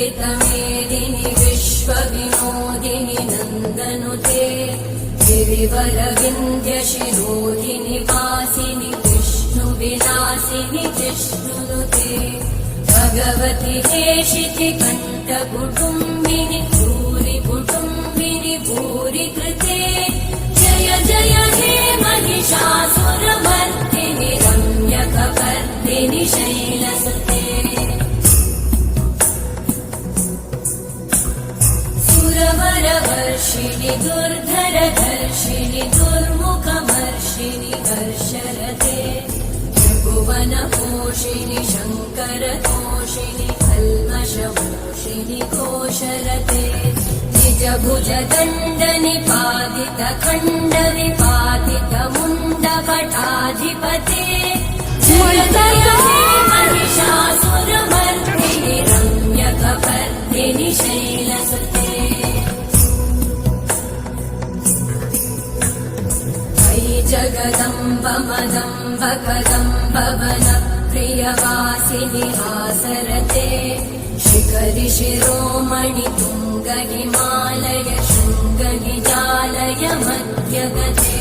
ललितमेदिनि विश्वविनोदिनि नन्दनुते गिरिवरविन्ध्यशिरोधिनि वासिनि विष्णुविलासिनि जिष्णुनुते भगवति हेशिति कण्ठकुटुम्बिनि भूरि कुटुम्बिनि भूरि कृते जय जय हे महिषासुरमर्दिनि रम्यकपर्दिनि शैलसुते सुरवरवर्षिणि दुर्धरधर्षिणि दुर्मुखमर्षिणि हर्षरते त्रिभुवनपोषिणि शङ्करतोषिणि कल्मषमोषिणि घोषरते निजभुजदण्डनिपातितखण्डविपातितमुण्डकटाधिपते जय जय हे महिषासुरमर्दिनि रम्यकपर्दिनि शैलसुते जगदम्ब मदम्ब कदम्ब वनप्रियवासिनि हासरते शिखरि शिरोमणि तुङ्ग हिमालय शृङ्ग निजालय मध्यगते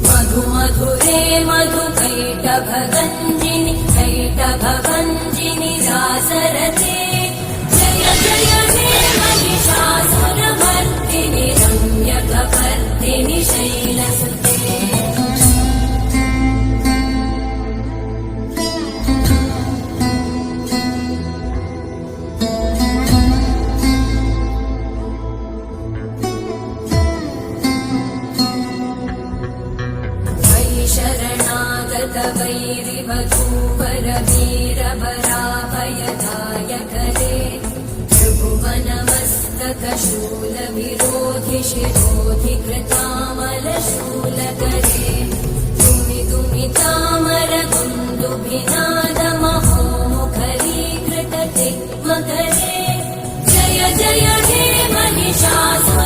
मधु मधुरे मधु कैटभगञ्जिनि कैटभगञ्जिनि रासरते जय जय हे महिषासुरमर्दिनि रम्यकपर्दिनि शैलसुते वैरिवधूवर वीरवराभयदायकरे त्रिभुवनमस्तकशूलविरोधि शिरोधि कृतामलशूलकरे दुमिदुमितामर कुन्दुभिनादमहोमुखरीकृततिग्मकरे जय जय हे महिषासुरमर्दिनि